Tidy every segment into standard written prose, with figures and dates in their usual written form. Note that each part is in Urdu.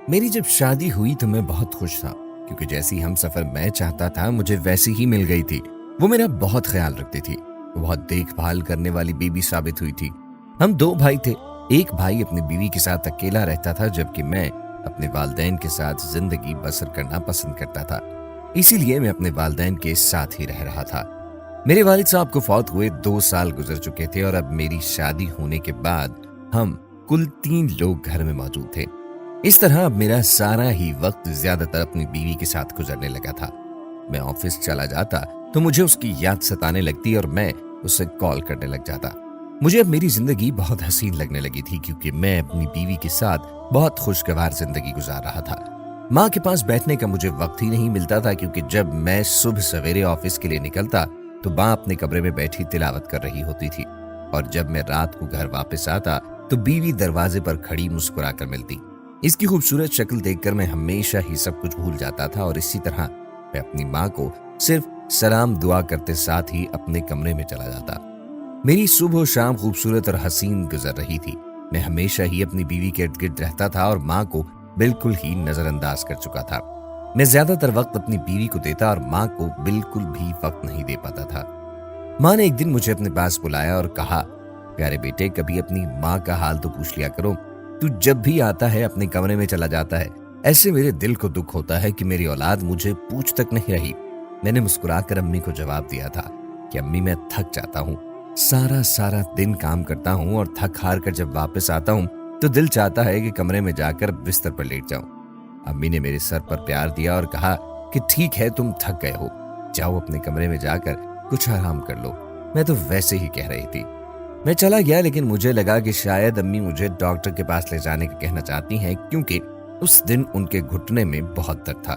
میری جب شادی ہوئی تو میں بہت خوش تھا کیونکہ جیسی ہم سفر میں چاہتا تھا مجھے ویسی ہی مل گئی تھی۔ وہ میرا بہت خیال رکھتی تھی، وہ بہت دیکھ بھال کرنے والی بیوی ثابت ہوئی تھی۔ ہم دو بھائی تھے، ایک بھائی اپنی بیوی کے ساتھ اکیلا رہتا تھا جبکہ میں اپنے والدین کے ساتھ زندگی بسر کرنا پسند کرتا تھا، اسی لیے میں اپنے والدین کے ساتھ ہی رہ رہا تھا۔ میرے والد صاحب کو فوت ہوئے 2 سال گزر چکے تھے اور اب میری شادی ہونے کے بعد ہم کل 3 لوگ گھر میں موجود تھے۔ اس طرح اب میرا سارا ہی وقت زیادہ تر اپنی بیوی کے ساتھ گزرنے لگا تھا۔ میں آفس چلا جاتا تو مجھے اس کی یاد ستانے لگتی اور میں اسے کال کرنے لگ جاتا۔ مجھے اب میری زندگی بہت حسین لگنے لگی تھی کیونکہ میں اپنی بیوی کے ساتھ بہت خوشگوار زندگی گزار رہا تھا۔ ماں کے پاس بیٹھنے کا مجھے وقت ہی نہیں ملتا تھا کیونکہ جب میں صبح سویرے آفس کے لیے نکلتا تو ماں اپنے کمرے میں بیٹھی تلاوت کر رہی ہوتی تھی، اور جب میں رات کو گھر واپس آتا تو بیوی دروازے پر کھڑی مسکرا کر ملتی۔ اس کی خوبصورت شکل دیکھ کر میں ہمیشہ ہی سب کچھ بھول جاتا تھا اور اسی طرح میں اپنی ماں کو صرف سلام دعا کرتے ساتھ ہی اپنے کمرے میں چلا جاتا۔ میری صبح و شام خوبصورت اور حسین گزر رہی تھی۔ میں ہمیشہ ہی اپنی بیوی کے ارد گرد رہتا تھا اور ماں کو بالکل ہی نظر انداز کر چکا تھا۔ میں زیادہ تر وقت اپنی بیوی کو دیتا اور ماں کو بالکل بھی وقت نہیں دے پاتا تھا۔ ماں نے ایک دن مجھے اپنے پاس بلایا اور کہا، پیارے بیٹے کبھی اپنی ماں کا حال تو پوچھ لیا کرو، تو جب بھی آتا ہے اپنے کمرے میں چلا جاتا ہے، ایسے میرے دل کو دکھ ہوتا ہے کہ میری اولاد مجھے پوچھ تک نہیں رہی۔ میں نے مسکرا کر امی کو جواب دیا تھا کہ امی میں تھک جاتا ہوں، سارا دن کام کرتا ہوں اور تھک ہار کر جب واپس آتا ہوں تو دل چاہتا ہے کہ کمرے میں جا کر بستر پر لیٹ جاؤں۔ امی نے میرے سر پر پیار دیا اور کہا کہ ٹھیک ہے تم تھک گئے ہو، جاؤ اپنے کمرے میں جا کر کچھ آرام کر لو۔ میں تو ویسے ہی کہہ رہی تھی۔ میں چلا گیا لیکن مجھے لگا کہ شاید امی مجھے ڈاکٹر کے پاس لے جانے کا کہنا چاہتی ہیں کیونکہ اس دن ان کے گھٹنے میں بہت درد تھا۔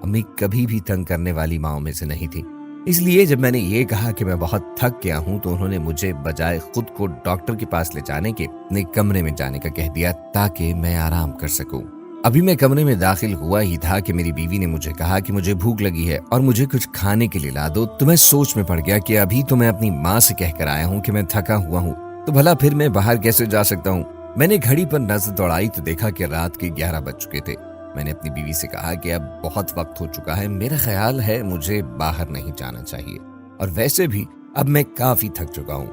امی کبھی بھی تنگ کرنے والی ماؤں میں سے نہیں تھی، اس لیے جب میں نے یہ کہا کہ میں بہت تھک گیا ہوں تو انہوں نے مجھے بجائے خود کو ڈاکٹر کے پاس لے جانے کے اپنے کمرے میں جانے کا کہہ دیا تاکہ میں آرام کر سکوں۔ ابھی میں کمرے میں داخل ہوا ہی تھا کہ میری بیوی نے مجھے کہا کہ مجھے بھوک لگی ہے اور مجھے کچھ کھانے کے لیے لا دو، تو میں سوچ میں پڑ گیا کہ ابھی تو میں اپنی ماں سے کہہ کر آیا ہوں کہ میں تھکا ہوا ہوں، تو بھلا پھر میں باہر کیسے جا سکتا ہوں۔ میں نے گھڑی پر نظر دوڑائی تو دیکھا کہ رات کے 11 بج چکے تھے۔ میں نے اپنی بیوی سے کہا کہ اب بہت وقت ہو چکا ہے، میرا خیال ہے مجھے باہر نہیں جانا چاہیے، اور ویسے بھی اب میں کافی تھک چکا ہوں۔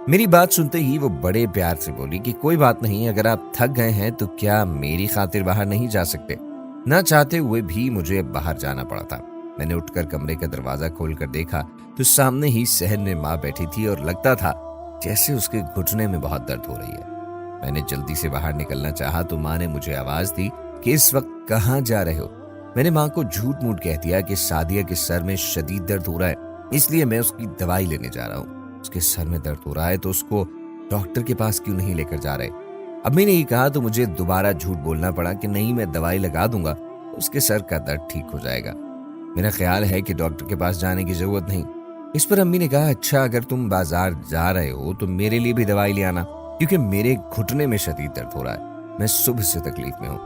میری بات سنتے ہی وہ بڑے پیار سے بولی کہ کوئی بات نہیں، اگر آپ تھک گئے ہیں تو کیا میری خاطر باہر نہیں جا سکتے؟ نہ چاہتے ہوئے بھی مجھے باہر جانا پڑا تھا۔ میں نے اٹھ کر کمرے کا دروازہ کھول کر دیکھا تو سامنے ہی صحن میں ماں بیٹھی تھی اور لگتا تھا جیسے اس کے گھٹنے میں بہت درد ہو رہی ہے۔ میں نے جلدی سے باہر نکلنا چاہا تو ماں نے مجھے آواز دی کہ اس وقت کہاں جا رہے ہو؟ میں نے ماں کو جھوٹ موٹ کہہ دیا کہ سعدیہ کے سر میں شدید درد ہو رہا ہے، اس لیے میں اس کی دوائی لینے جا رہا ہوں۔ اس کے سر میں درد ہو رہا ہے تو اس کو ڈاکٹر کے پاس کیوں نہیں لے کر جا رہے؟ امی نے یہ کہا تو مجھے دوبارہ جھوٹ بولنا پڑا کہ نہیں، میں دوائی لگا دوں گا، اس کے سر کا درد ٹھیک ہو جائے گا۔ میرا خیال ہے کہ ڈاکٹر کے پاس جانے کی ضرورت نہیں۔ اس پر امی نے کہا اچھا اگر تم بازار جا رہے ہو تو میرے لیے بھی دوائی لے آنا، کیونکہ میرے گھٹنے میں شدید درد ہو رہا ہے، میں صبح سے تکلیف میں ہوں۔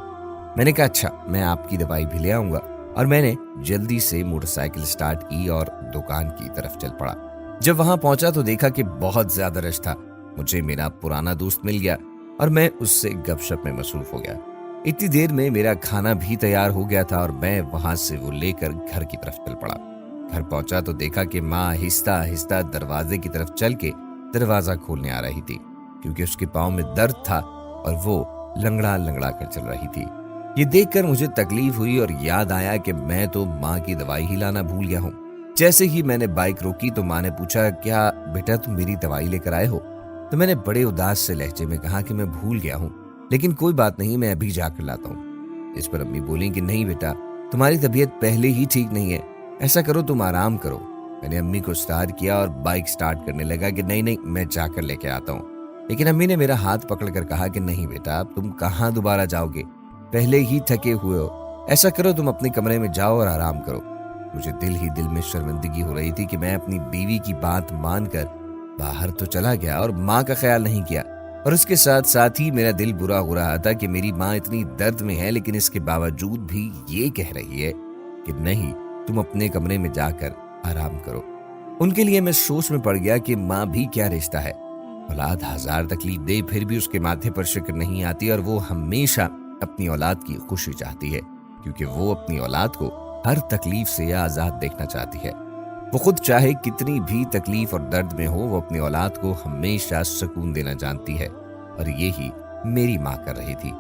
میں نے کہا اچھا میں آپ کی دوائی بھی لے آؤں گا، اور میں نے جلدی سے موٹر سائیکل سٹارٹ کی اور دکان کی طرف چل پڑا۔ جب وہاں پہنچا تو دیکھا کہ بہت زیادہ رش تھا۔ مجھے میرا پرانا دوست مل گیا اور میں اس سے گپ شپ میں مصروف ہو گیا۔ اتنی دیر میں میرا کھانا بھی تیار ہو گیا تھا اور میں وہاں سے وہ لے کر گھر کی طرف چل پڑا۔ گھر پہنچا تو دیکھا کہ ماں آہستہ آہستہ دروازے کی طرف چل کے دروازہ کھولنے آ رہی تھی کیونکہ اس کے پاؤں میں درد تھا اور وہ لنگڑا لنگڑا کر چل رہی تھی۔ یہ دیکھ کر مجھے تکلیف ہوئی اور یاد آیا کہ میں تو ماں کی دوائی ہی لانا بھول گیا ہوں۔ جیسے ہی میں نے بائک روکی تو ماں نے پوچھا کیا بیٹا تم میری دوائی لے کر آئے ہو؟ تو میں نے بڑے اداس سے لہجے میں کہا کہ میں بھول گیا ہوں، لیکن کوئی بات نہیں، میں ابھی جا کر لاتا ہوں۔ اس پر امی بولیں کہ نہیں بیٹا، تمہاری طبیعت پہلے ہی ٹھیک نہیں ہے، ایسا کرو تم آرام کرو۔ میں نے امی کو سٹارٹ کیا اور بائک سٹارٹ کرنے لگا کہ نہیں میں جا کر لے کے آتا ہوں، لیکن امی نے میرا ہاتھ پکڑ کر کہا کہ نہیں بیٹا، اب تم کہاں دوبارہ جاؤ گے، پہلے ہی تھکے ہوئے ہو، ایسا کرو تم اپنے کمرے میں جاؤ اور آرام کرو۔ مجھے دل ہی دل میں شرمندگی ہو رہی تھی کہ میں اپنی بیوی کی بات مان کر باہر تو چلا گیا اور ماں کا خیال نہیں کیا، اور اس کے ساتھ ساتھ ہی میرا دل برا ہو رہا تھا کہ میری ماں اتنی درد میں ہے لیکن اس کے باوجود بھی یہ کہہ رہی ہے کہ نہیں تم اپنے کمرے میں جا کر آرام کرو۔ ان کے لیے میں سوچ میں پڑ گیا کہ ماں بھی کیا رشتہ ہے، اولاد ہزار تکلیف دے پھر بھی اس کے ماتھے پر شکر نہیں آتی اور وہ ہمیشہ اپنی اولاد کی خوشی چاہتی ہے، کیونکہ وہ اپنی اولاد کو ہر تکلیف سے آزاد دیکھنا چاہتی ہے۔ وہ خود چاہے کتنی بھی تکلیف اور درد میں ہو، وہ اپنی اولاد کو ہمیشہ سکون دینا جانتی ہے، اور یہی میری ماں کر رہی تھی۔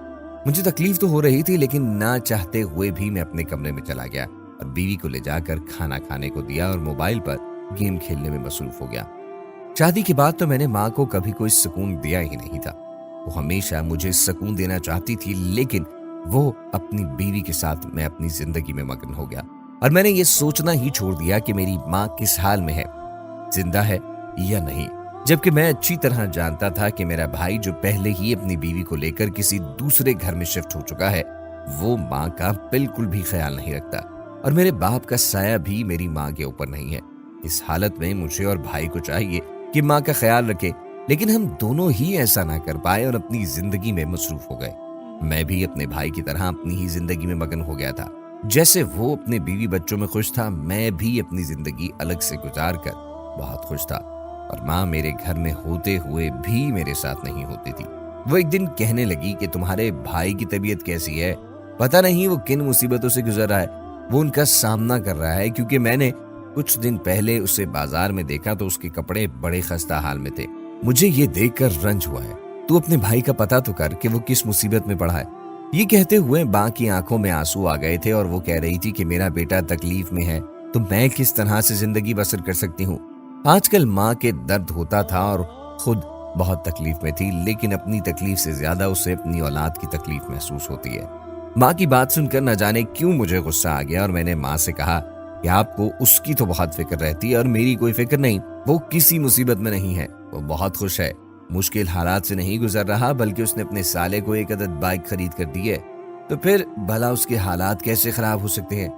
مجھے تکلیف تو ہو رہی تھی، لیکن نہ چاہتے ہوئے بھی میں اپنے کمرے میں چلا گیا اور بیوی کو لے جا کر کھانا کھانے کو دیا اور موبائل پر گیم کھیلنے میں مصروف ہو گیا۔ شادی کے بعد تو میں نے ماں کو کبھی کوئی سکون دیا ہی نہیں تھا۔ وہ ہمیشہ مجھے سکون دینا چاہتی تھی، لیکن وہ اپنی بیوی کے ساتھ میں اپنی زندگی میں مگن ہو گیا، اور میں نے یہ سوچنا ہی چھوڑ دیا کہ میری ماں کس حال میں ہے، زندہ ہے یا نہیں، جبکہ میں اچھی طرح جانتا تھا کہ میرا بھائی جو پہلے ہی اپنی بیوی کو لے کر کسی دوسرے گھر میں شفٹ ہو چکا ہے، وہ ماں کا بالکل بھی خیال نہیں رکھتا، اور میرے باپ کا سایہ بھی میری ماں کے اوپر نہیں ہے۔ اس حالت میں مجھے اور بھائی کو چاہیے کہ ماں کا خیال رکھے، لیکن ہم دونوں ہی ایسا نہ کر پائے اور اپنی زندگی میں مصروف ہو گئے۔ میں بھی اپنے بھائی کی طرح اپنی ہی زندگی میں مگن ہو گیا تھا۔ جیسے وہ اپنے بیوی بچوں میں خوش تھا، میں بھی اپنی زندگی الگ سے گزار کر بہت خوش تھا، اور ماں میرے گھر میں ہوتے ہوئے بھی میرے ساتھ نہیں ہوتی تھی۔ وہ ایک دن کہنے لگی کہ تمہارے بھائی کی طبیعت کیسی ہے؟ پتہ نہیں وہ کن مصیبتوں سے گزر رہا ہے، وہ ان کا سامنا کر رہا ہے، کیونکہ میں نے کچھ دن پہلے اسے بازار میں دیکھا تو اس کے کپڑے بڑے خستہ حال میں تھے۔ مجھے یہ دیکھ کر رنج ہوا ہے، تو اپنے بھائی کا پتہ تو کر کہ وہ کس مصیبت میں پڑا ہے۔ یہ کہتے ہوئے ماں کی آنکھوں میں آنسو آ گئے تھے، اور وہ کہہ رہی تھی کہ میرا بیٹا تکلیف میں ہے تو میں کس طرح سے زندگی بسر کر سکتی ہوں۔ آج کل ماں کے درد ہوتا تھا اور خود بہت تکلیف میں تھی، لیکن اپنی تکلیف سے زیادہ اسے اپنی اولاد کی تکلیف محسوس ہوتی ہے۔ ماں کی بات سن کر نہ جانے کیوں مجھے غصہ آ گیا، اور میں نے ماں سے کہا کہ آپ کو اس کی تو بہت فکر رہتی ہے اور میری کوئی فکر نہیں۔ وہ کسی مصیبت میں نہیں ہے، وہ بہت خوش ہے، مشکل حالات سے نہیں گزر رہا، بلکہ اس نے اپنے سالے کو ایک عدد بائک خرید کر دی ہے، تو پھر بھلا اس کے حالات کیسے خراب ہو سکتے ہیں؟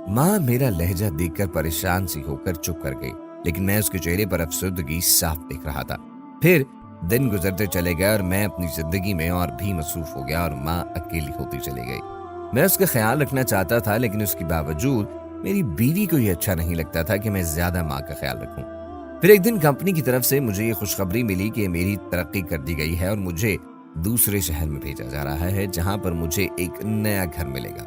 ماں میرا لہجہ دیکھ کر پریشان سی ہو کر چپ کر گئی، لیکن میں اس کے چہرے پر افسردگی صاف دیکھ رہا تھا۔ پھر دن گزرتے چلے گئے اور میں اپنی زندگی میں اور بھی مصروف ہو گیا، اور ماں اکیلی ہوتی چلی گئی۔ میں اس کا خیال رکھنا چاہتا تھا، لیکن اس کے باوجود میری بیوی کو یہ اچھا نہیں لگتا تھا کہ میں زیادہ ماں کا خیال رکھوں۔ پھر ایک دن کمپنی کی طرف سے مجھے یہ خوشخبری ملی کہ میری ترقی کر دی گئی ہے اور مجھے دوسرے شہر میں بھیجا جا رہا ہے، جہاں پر مجھے ایک نیا گھر ملے گا۔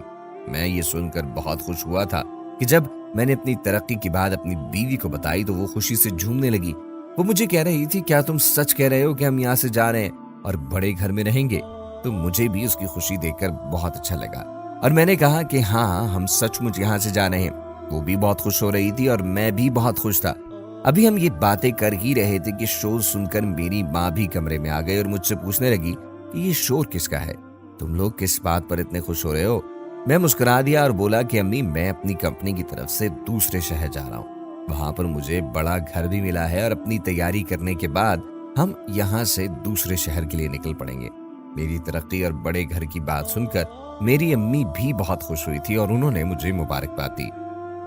میں یہ سن کر بہت خوش ہوا تھا کہ جب میں نے اپنی ترقی کی بات اپنی بیوی کو بتائی تو وہ خوشی سے جھومنے لگی۔ وہ مجھے کہہ رہی تھی، کیا تم سچ کہہ رہے ہو کہ ہم یہاں سے جا رہے ہیں اور بڑے گھر میں رہیں گے؟ تو مجھے بھی اس کی خوشی دیکھ کر بہت اچھا لگا، اور میں نے کہا کہ ہاں، ہم سچ مچ یہاں سے جا رہے ہیں۔ وہ بھی بہت خوش ہو رہی تھی اور میں بھی بہت خوش تھا۔ ابھی ہم یہ باتیں کر ہی رہے تھے کہ شور سن کر میری ماں بھی کمرے میں آ گئی اور مجھ سے پوچھنے لگی کہ یہ شور کس کا ہے؟ تم لوگ کس بات پر اتنے خوش ہو رہے ہو؟ میں مسکرا دیا اور بولا کہ امی، میں اپنی کمپنی کی طرف سے دوسرے شہر جا رہا ہوں، وہاں پر مجھے بڑا گھر بھی ملا ہے، اور اپنی تیاری کرنے کے بعد ہم یہاں سے دوسرے شہر کے لیے نکل پڑیں گے۔ میری ترقی اور بڑے گھر کی بات سن کر میری امی بھی بہت خوش ہوئی تھی اور انہوں نے مجھے مبارکباد دی۔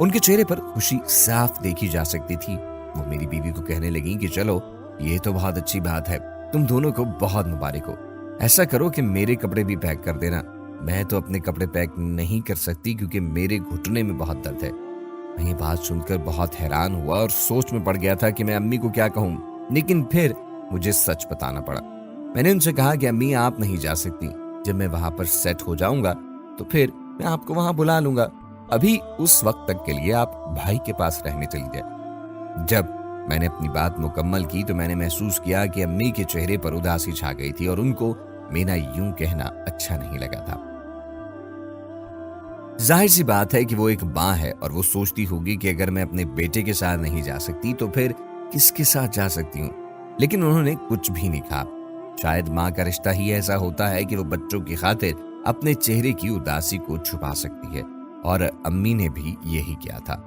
ان کے چہرے پر خوشی صاف دیکھی جا سکتی تھی۔ وہ میری بیوی کو کہنے لگیں کہ چلو، یہ تو بہت اچھی بات ہے، تم دونوں کو بہت مبارک ہو۔ ایسا کرو کہ میرے کپڑے بھی پیک کر دینا، میں تو اپنے کپڑے پیک نہیں کر سکتی کیونکہ میرے گھٹنے میں بہت درد ہے۔ میں یہ بات سن کر بہت حیران ہوا اور سوچ میں پڑ گیا تھا کہ میں امی کو کیا کہوں، لیکن پھر مجھے سچ بتانا پڑا۔ میں نے ان سے کہا کہ امی، آپ نہیں جا سکتی، جب میں وہاں پر سیٹ ہو جاؤں گا تو پھر میں آپ کو وہاں بلا لوں گا، ابھی اس وقت تک کے لیے آپ بھائی کے پاس رہنے چلی جائے۔ جب میں نے اپنی بات مکمل کی تو میں نے محسوس کیا کہ امی کے چہرے پر اداسی چھا گئی تھی اور ان کو میرا یوں کہنا اچھا نہیں لگا تھا۔ ظاہر سی بات ہے کہ وہ ایک ماں ہے اور وہ سوچتی ہوگی کہ اگر میں اپنے بیٹے کے ساتھ نہیں جا سکتی تو پھر کس کے ساتھ جا سکتی ہوں، لیکن انہوں نے کچھ بھی نہیں کہا۔ شاید ماں کا رشتہ ہی ایسا ہوتا ہے کہ وہ بچوں کی خاطر اپنے چہرے کی اداسی کو چھپا سکتی ہے، اور امی نے بھی یہی کیا تھا۔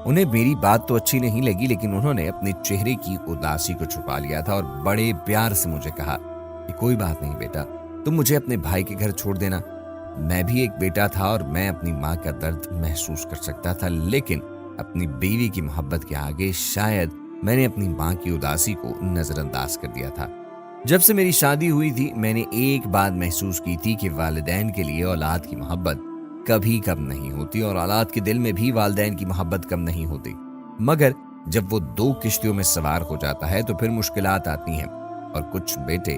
انہیں میری بات تو اچھی نہیں لگی، لیکن انہوں نے اپنے چہرے کی اداسی کو چھپا لیا تھا اور بڑے پیار سے مجھے کہا کہ کوئی بات نہیں بیٹا، تم مجھے اپنے بھائی کے گھر چھوڑ دینا۔ میں بھی ایک بیٹا تھا اور میں اپنی ماں کا درد محسوس کر سکتا تھا، لیکن اپنی بیوی کی محبت کے آگے شاید میں نے اپنی ماں کی اداسی کو نظر انداز کر دیا تھا۔ جب سے میری شادی ہوئی تھی میں نے ایک بات محسوس کی تھی کہ والدین کے لیے اولاد کی محبت کبھی کم نہیں ہوتی اور اولاد کے دل میں بھی والدین کی محبت کم نہیں ہوتی، مگر جب وہ دو کشتیوں میں سوار ہو جاتا ہے تو پھر مشکلات آتی ہیں، اور کچھ بیٹے